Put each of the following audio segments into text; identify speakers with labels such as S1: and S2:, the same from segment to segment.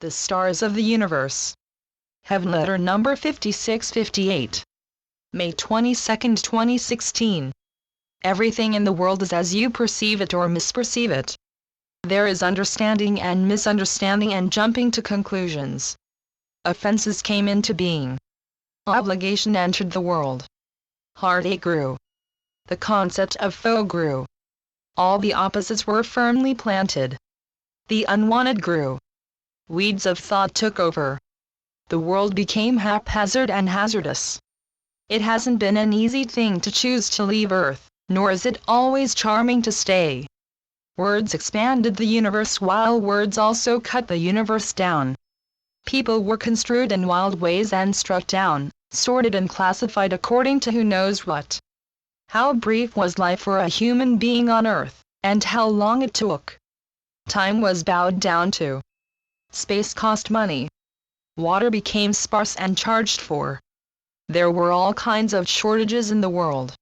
S1: The Stars of the Universe. Heavenletter number 5658. May 22, 2016. Everything in the world is as you perceive it or misperceive it. There is understanding and misunderstanding and jumping to conclusions. Offenses came into being. Obligation entered the world. Heartache grew. The concept of foe grew. All the opposites were firmly planted. The unwanted grew. Weeds of thought took over. The world became haphazard and hazardous. It hasn't been an easy thing to choose to leave Earth, nor is it always charming to stay. Words expanded the universe while words also cut the universe down. People were construed in wild ways and struck down, sorted and classified according to who knows what. How brief was life for a human being on Earth, and how long it took. Time was bowed down to. Space cost money. Water became sparse and charged for. There were all kinds of shortages in the world.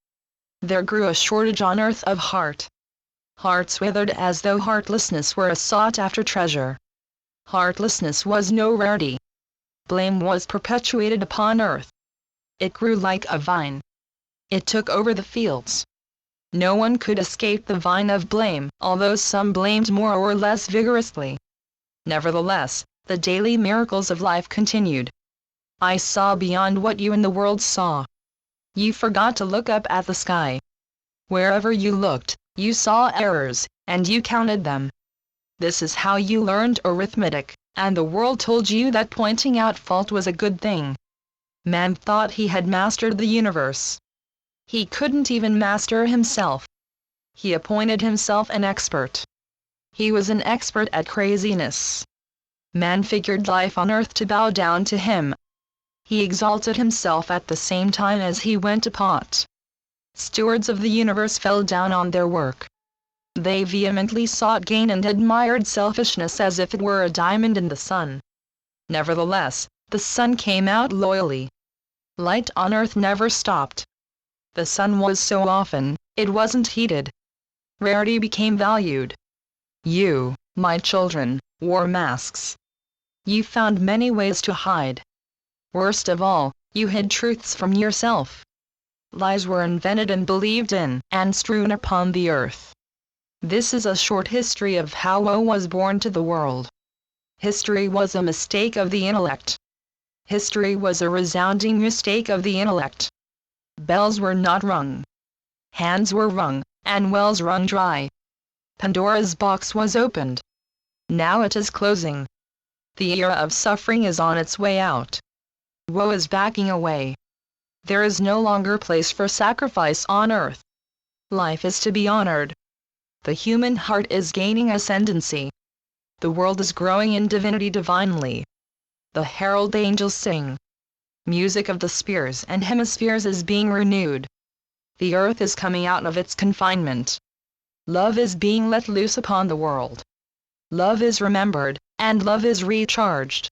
S1: There grew a shortage on Earth of heart. Hearts withered as though heartlessness were a sought-after treasure. Heartlessness was no rarity. Blame was perpetuated upon Earth. It grew like a vine. It took over the fields. No one could escape the vine of blame, although some blamed more or less vigorously. Nevertheless, the daily miracles of life continued. I saw beyond what you in the world saw. You forgot to look up at the sky. Wherever you looked, you saw errors, and you counted them. This is how you learned arithmetic, and the world told you that pointing out fault was a good thing. Man thought he had mastered the universe. He couldn't even master himself. He appointed himself an expert. He was an expert at craziness. Man figured life on Earth to bow down to him. He exalted himself at the same time as he went to pot. Stewards of the universe fell down on their work. They vehemently sought gain and admired selfishness as if it were a diamond in the sun. Nevertheless, the sun came out loyally. Light on Earth never stopped. The sun was so often, it wasn't heated. Rarity became valued. You, my children, wore masks. You found many ways to hide. Worst of all, you hid truths from yourself. Lies were invented and believed in, and strewn upon the earth. This is a short history of how woe was born to the world. History was a mistake of the intellect. History was a resounding mistake of the intellect. Bells were not rung. Hands were wrung, and wells wrung dry. Pandora's box was opened. Now it is closing. The era of suffering is on its way out. Woe is backing away. There is no longer place for sacrifice on Earth. Life is to be honored. The human heart is gaining ascendancy. The world is growing in divinity divinely. The herald angels sing. Music of the spheres and hemispheres is being renewed. The earth is coming out of its confinement. Love is being let loose upon the world. Love is remembered, and love is recharged.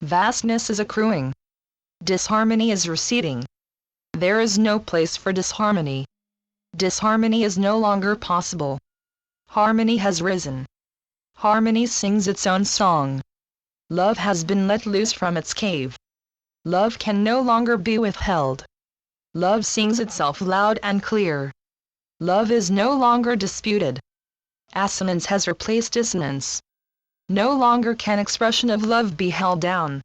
S1: Vastness is accruing. Disharmony is receding. There is no place for disharmony. Disharmony is no longer possible. Harmony has risen. Harmony sings its own song. Love has been let loose from its cave. Love can no longer be withheld. Love sings itself loud and clear. Love is no longer disputed. Assonance has replaced dissonance. No longer can expression of love be held down.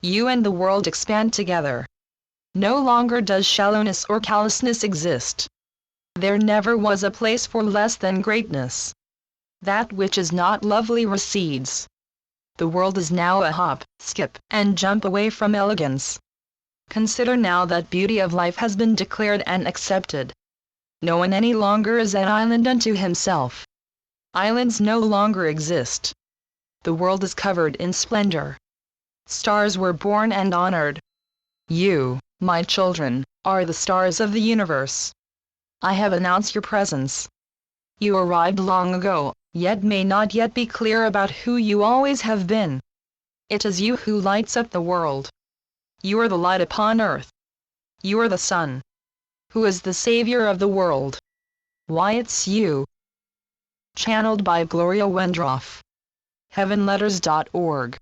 S1: You and the world expand together. No longer does shallowness or callousness exist. There never was a place for less than greatness. That which is not lovely recedes. The world is now a hop, skip, and jump away from elegance. Consider now that beauty of life has been declared and accepted. No one any longer is an island unto himself. Islands no longer exist. The world is covered in splendor. Stars were born and honored. You, my children, are the stars of the universe. I have announced your presence. You arrived long ago, yet may not yet be clear about who you always have been. It is you who lights up the world. You are the light upon earth. You are the sun. Who is the savior of the world? Why, it's you. Channeled by Gloria Wendroff. Heavenletters.org